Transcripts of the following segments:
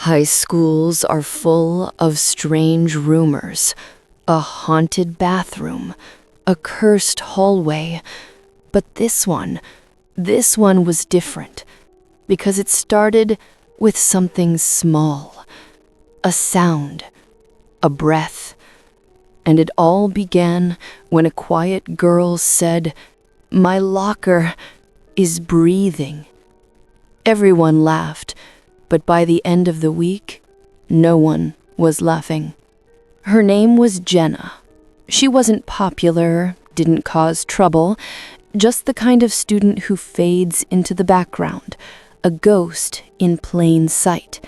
High schools are full of strange rumors. A haunted bathroom, a cursed hallway. But this one was different because it started with something small, a sound, a breath. And it all began when a quiet girl said, "My locker is breathing." Everyone laughed, but by the end of the week, no one was laughing. Her name was Jenna. She wasn't popular, didn't cause trouble, just the kind of student who fades into the background, a ghost in plain sight.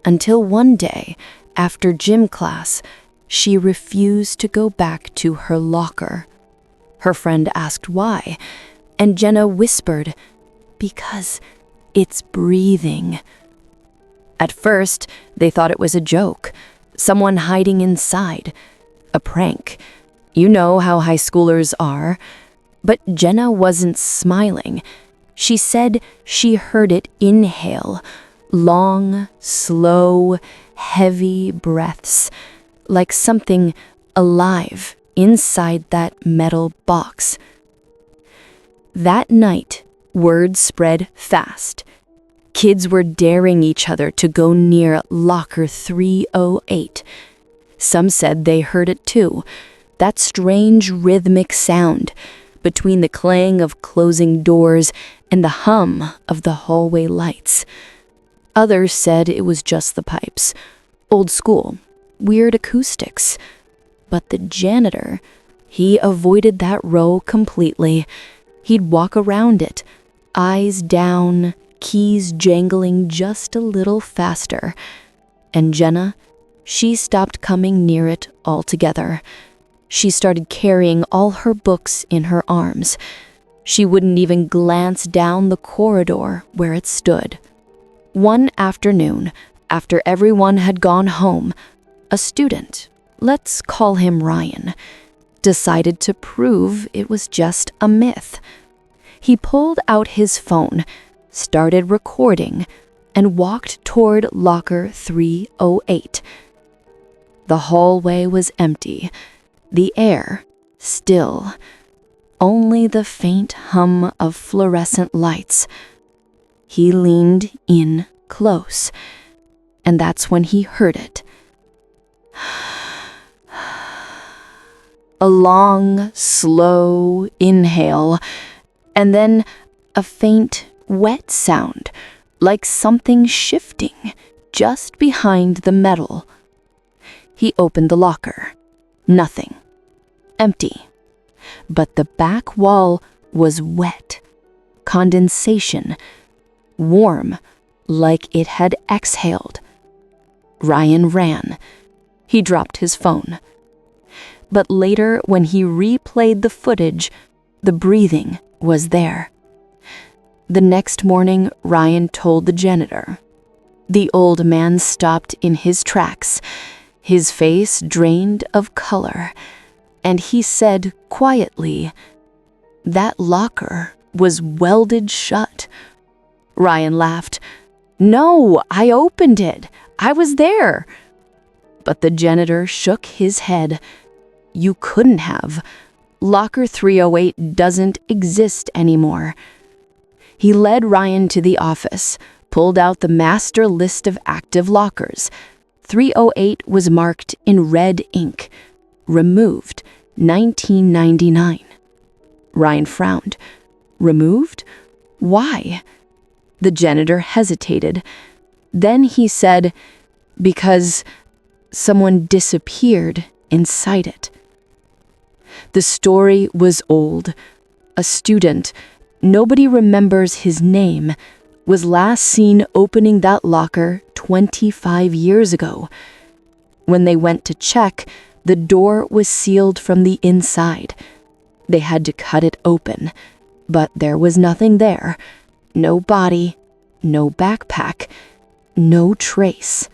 Until one day, after gym class, she refused to go back to her locker. Her friend asked why, and Jenna whispered, "Because it's breathing." At first, they thought it was a joke, someone hiding inside, a prank. You know how high schoolers are. But Jenna wasn't smiling. She said she heard it inhale, long, slow, heavy breaths, like something alive inside that metal box. That night, word spread fast. Kids were daring each other to go near locker 308. Some said they heard it too, that strange rhythmic sound between the clang of closing doors and the hum of the hallway lights. Others said it was just the pipes, old school, weird acoustics. But the janitor, he avoided that row completely. He'd walk around it, eyes down, keys jangling just a little faster. And Jenna, she stopped coming near it altogether. She started carrying all her books in her arms. She wouldn't even glance down the corridor where it stood. One afternoon, after everyone had gone home, a student, let's call him Ryan, decided to prove it was just a myth. He pulled out his phone, started recording, and walked toward locker 308. The hallway was empty, the air still, only the faint hum of fluorescent lights. He leaned in close, and that's when he heard it. A long, slow inhale, and then a faint, wet sound, like something shifting just behind the metal. He opened the locker. Nothing. Empty. But the back wall was wet. Condensation. Warm, like it had exhaled. Ryan ran. He dropped his phone. But later, when he replayed the footage, the breathing was there. The next morning, Ryan told the janitor. The old man stopped in his tracks, his face drained of color, and he said quietly, "That locker was welded shut." Ryan laughed. "No, I opened it. I was there." But the janitor shook his head. "You couldn't have. Locker 308 doesn't exist anymore." He led Ryan to the office, pulled out the master list of active lockers. 308 was marked in red ink. Removed, 1999. Ryan frowned. Removed? Why? The janitor hesitated. Then he said, "Because someone disappeared inside it." The story was old. A student, nobody remembers his name, was last seen opening that locker 25 years ago. When they went to check, the door was sealed from the inside. They had to cut it open, but there was nothing there. No body, no backpack, no trace.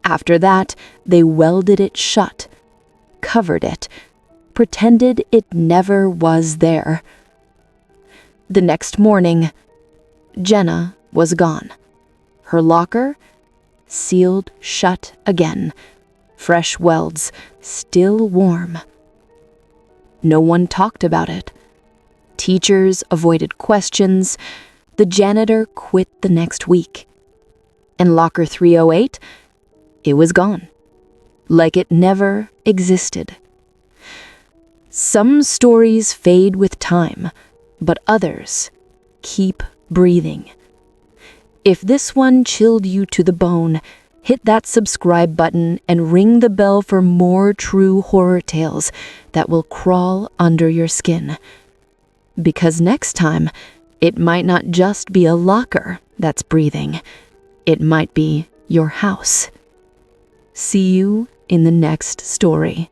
After that, they welded it shut, covered it, pretended it never was there. The next morning, Jenna was gone. Her locker, sealed shut again. Fresh welds, still warm. No one talked about it. Teachers avoided questions. The janitor quit the next week. And locker 308, it was gone. Like it never existed. Some stories fade with time, but others keep breathing. If this one chilled you to the bone, hit that subscribe button and ring the bell for more true horror tales that will crawl under your skin. Because next time, it might not just be a locker that's breathing. It might be your house. See you in the next story.